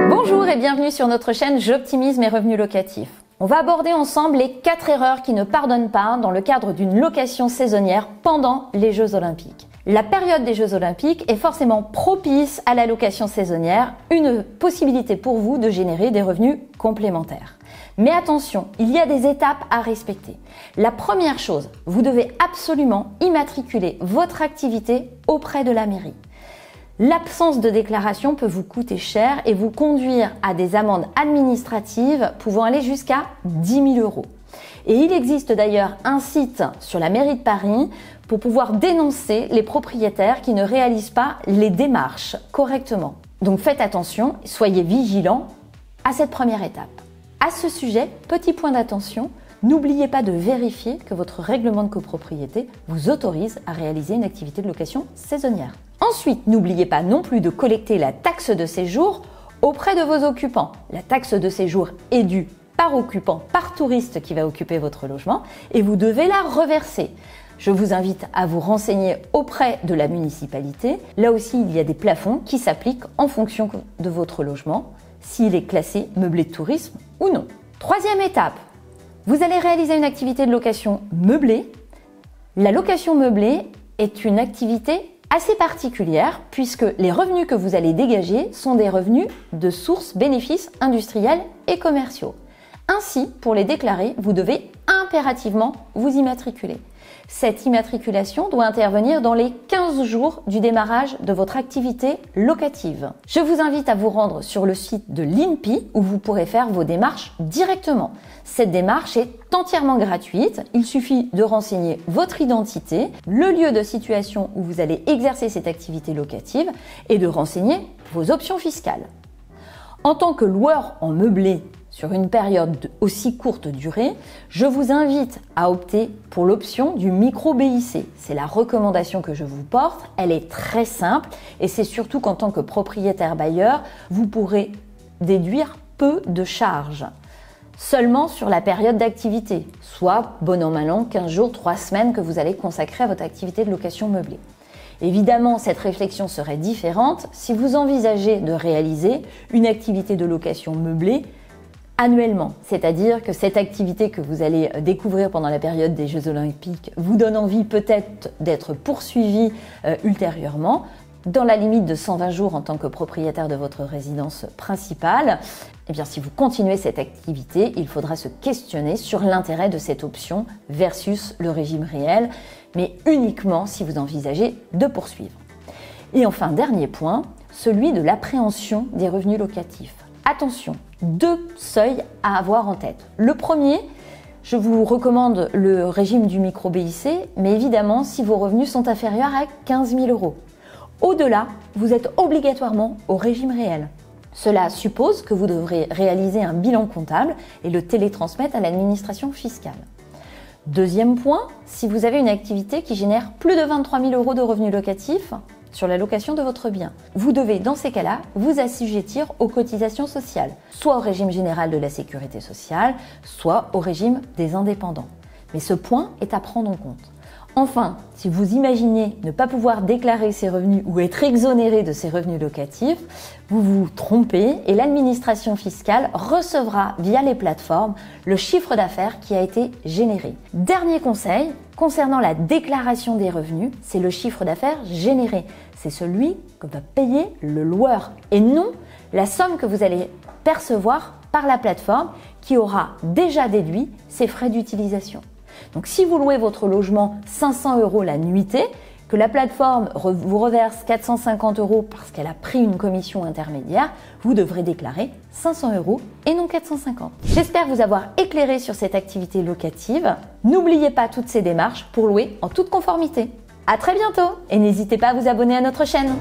Bonjour et bienvenue sur notre chaîne J'optimise mes revenus locatifs. On va aborder ensemble les 4 erreurs qui ne pardonnent pas dans le cadre d'une location saisonnière pendant les Jeux Olympiques. La période des Jeux Olympiques est forcément propice à la location saisonnière, une possibilité pour vous de générer des revenus complémentaires. Mais attention, il y a des étapes à respecter. La première chose, vous devez absolument immatriculer votre activité auprès de la mairie. L'absence de déclaration peut vous coûter cher et vous conduire à des amendes administratives pouvant aller jusqu'à 10 000 €. Et il existe d'ailleurs un site sur la mairie de Paris pour pouvoir dénoncer les propriétaires qui ne réalisent pas les démarches correctement. Donc faites attention, soyez vigilants à cette première étape. À ce sujet, petit point d'attention, n'oubliez pas de vérifier que votre règlement de copropriété vous autorise à réaliser une activité de location saisonnière. Ensuite, n'oubliez pas non plus de collecter la taxe de séjour auprès de vos occupants. La taxe de séjour est due par occupant, par touriste qui va occuper votre logement et vous devez la reverser. Je vous invite à vous renseigner auprès de la municipalité. Là aussi, il y a des plafonds qui s'appliquent en fonction de votre logement, s'il est classé meublé de tourisme ou non. Troisième étape, vous allez réaliser une activité de location meublée. La location meublée est une activité assez particulière puisque les revenus que vous allez dégager sont des revenus de sources bénéfices industriels et commerciaux. Ainsi, pour les déclarer, vous devez impérativement vous immatriculer. Cette immatriculation doit intervenir dans les 15 jours du démarrage de votre activité locative. Je vous invite à vous rendre sur le site de l'INPI où vous pourrez faire vos démarches directement. Cette démarche est entièrement gratuite. Il suffit de renseigner votre identité, le lieu de situation où vous allez exercer cette activité locative et de renseigner vos options fiscales. En tant que loueur en meublé, sur une période aussi courte durée, je vous invite à opter pour l'option du micro-BIC. C'est la recommandation que je vous porte. Elle est très simple et c'est surtout qu'en tant que propriétaire bailleur, vous pourrez déduire peu de charges. Seulement sur la période d'activité, soit bon an mal an, 15 jours, 3 semaines que vous allez consacrer à votre activité de location meublée. Évidemment, cette réflexion serait différente si vous envisagez de réaliser une activité de location meublée annuellement, c'est-à-dire que cette activité que vous allez découvrir pendant la période des Jeux Olympiques vous donne envie peut-être d'être poursuivie ultérieurement, dans la limite de 120 jours en tant que propriétaire de votre résidence principale. Eh bien, si vous continuez cette activité, il faudra se questionner sur l'intérêt de cette option versus le régime réel, mais uniquement si vous envisagez de poursuivre. Et enfin, dernier point, celui de l'appréhension des revenus locatifs. Attention, 2 seuils à avoir en tête. Le premier, je vous recommande le régime du micro-BIC, mais évidemment si vos revenus sont inférieurs à 15 000 €. Au-delà, vous êtes obligatoirement au régime réel. Cela suppose que vous devrez réaliser un bilan comptable et le télétransmettre à l'administration fiscale. Deuxième point, si vous avez une activité qui génère plus de 23 000 € de revenus locatifs sur la location de votre bien, vous devez dans ces cas-là vous assujettir aux cotisations sociales, soit au régime général de la sécurité sociale, soit au régime des indépendants. Mais ce point est à prendre en compte. Enfin, si vous imaginez ne pas pouvoir déclarer ces revenus ou être exonéré de ces revenus locatifs, vous vous trompez et l'administration fiscale recevra via les plateformes le chiffre d'affaires qui a été généré. Dernier conseil, concernant la déclaration des revenus, c'est le chiffre d'affaires généré. C'est celui que va payer le loueur et non la somme que vous allez percevoir par la plateforme qui aura déjà déduit ses frais d'utilisation. Donc si vous louez votre logement 500 € la nuitée, que la plateforme vous reverse 450 € parce qu'elle a pris une commission intermédiaire, vous devrez déclarer 500 € et non 450. J'espère vous avoir éclairé sur cette activité locative. N'oubliez pas toutes ces démarches pour louer en toute conformité. À très bientôt et n'hésitez pas à vous abonner à notre chaîne.